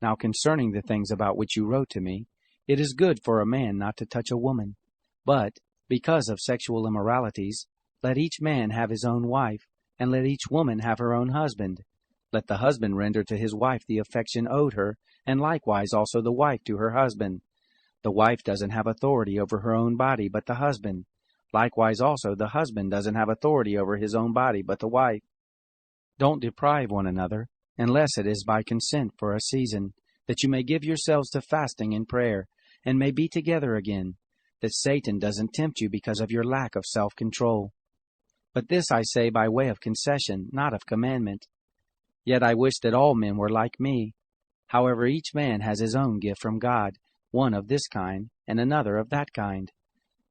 Now concerning the things about which you wrote to me, it is good for a man not to touch a woman. But, because of sexual immoralities, let each man have his own wife, and let each woman have her own husband. Let the husband render to his wife the affection owed her, and likewise also the wife to her husband. The wife doesn't have authority over her own body, but the husband. Likewise also the husband doesn't have authority over his own body, but the wife. Don't deprive one another, unless it is by consent for a season, that you may give yourselves to fasting and prayer, and may be together again, that Satan doesn't tempt you because of your lack of self-control. But this I say by way of concession, not of commandment. Yet I wish that all men were like me. However, each man has his own gift from God, one of this kind, and another of that kind.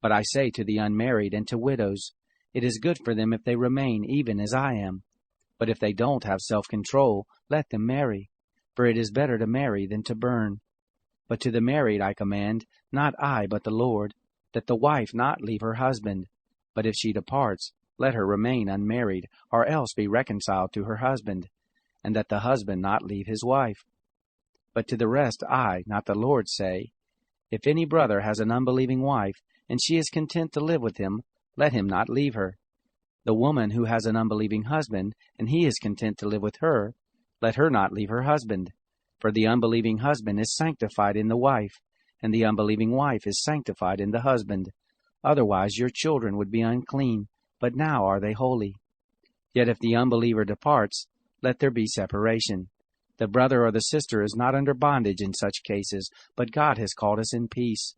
But I say to the unmarried and to widows, it is good for them if they remain even as I am. But if they don't have self-control, let them marry, for it is better to marry than to burn. But to the married I command, not I but the Lord, that the wife not leave her husband. But if she departs, let her remain unmarried, or else be reconciled to her husband, and that the husband not leave his wife. But to the rest I, not the Lord, say, if any brother has an unbelieving wife, and she is content to live with him, let him not leave her. The woman who has an unbelieving husband, and he is content to live with her, let her not leave her husband. For the unbelieving husband is sanctified in the wife, and the unbelieving wife is sanctified in the husband. Otherwise your children would be unclean, but now are they holy. Yet if the unbeliever departs, let there be separation. The brother or the sister is not under bondage in such cases, but God has called us in peace.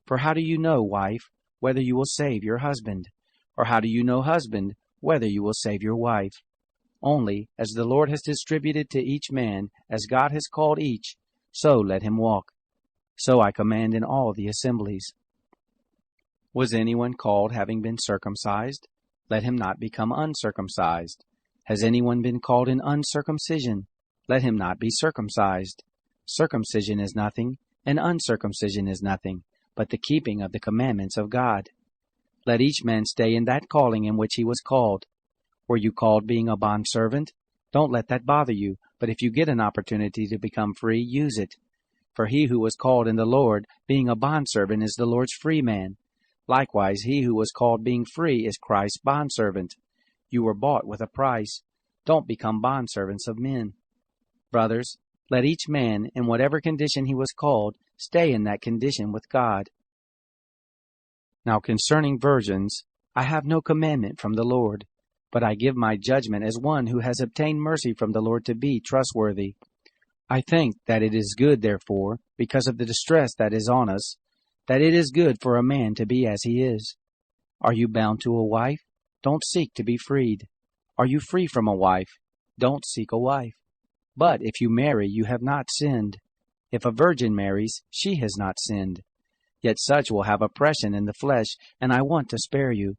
For how do you know, wife, whether you will save your husband? Or how do you know, husband, whether you will save your wife? Only, as the Lord has distributed to each man, as God has called each, so let him walk. So I command in all the assemblies. Was anyone called having been circumcised? Let him not become uncircumcised. Has anyone been called in uncircumcision? Let him not be circumcised. Circumcision is nothing, and uncircumcision is nothing, but the keeping of the commandments of God. Let each man stay in that calling in which he was called. Were you called being a bondservant? Don't let that bother you, but if you get an opportunity to become free, use it. For he who was called in the Lord, being a bondservant, is the Lord's free man. Likewise, he who was called being free is Christ's bondservant. You were bought with a price. Don't become bondservants of men. Brothers, let each man, in whatever condition he was called, stay in that condition with God. Now concerning virgins, I have no commandment from the Lord, but I give my judgment as one who has obtained mercy from the Lord to be trustworthy. I think that it is good, therefore, because of the distress that is on us, that it is good for a man to be as he is. Are you bound to a wife? Don't seek to be freed. Are you free from a wife? Don't seek a wife. But if you marry, you have not sinned. If a virgin marries, she has not sinned. Yet such will have oppression in the flesh, and I want to spare you.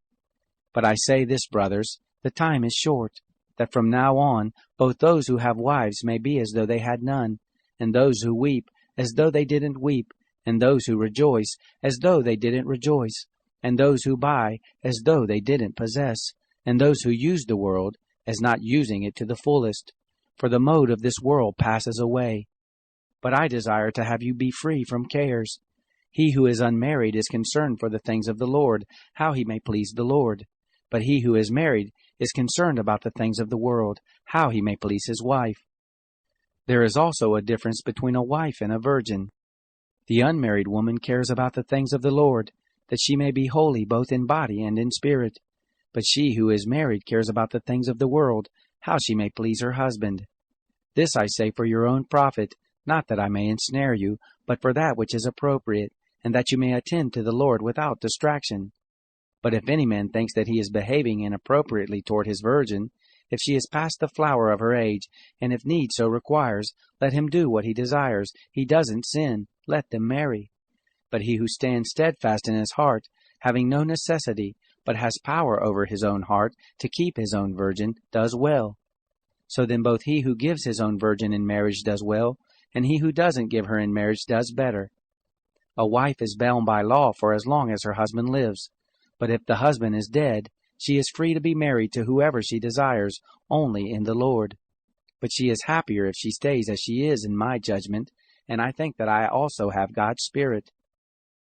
But I say this, brothers, the time is short, that from now on both those who have wives may be as though they had none, and those who weep as though they didn't weep, and those who rejoice as though they didn't rejoice, and those who buy as though they didn't possess, and those who use the world as not using it to the fullest. For the mode of this world passes away. But I desire to have you be free from cares. He who is unmarried is concerned for the things of the Lord, how he may please the Lord. But he who is married is concerned about the things of the world, how he may please his wife. There is also a difference between a wife and a virgin. The unmarried woman cares about the things of the Lord, that she may be holy both in body and in spirit. But she who is married cares about the things of the world, how she may please her husband. This I say for your own profit, not that I may ensnare you, but for that which is appropriate, and that you may attend to the Lord without distraction. But if any man thinks that he is behaving inappropriately toward his virgin, if she is past the flower of her age, and if need so requires, let him do what he desires. He doesn't sin. Let them marry. But he who stands steadfast in his heart, having no necessity, but has power over his own heart to keep his own virgin, does well. So then both he who gives his own virgin in marriage does well, and he who doesn't give her in marriage does better. A wife is bound by law for as long as her husband lives. But if the husband is dead, she is free to be married to whoever she desires, only in the Lord. But she is happier if she stays as she is in my judgment, and I think that I also have God's Spirit.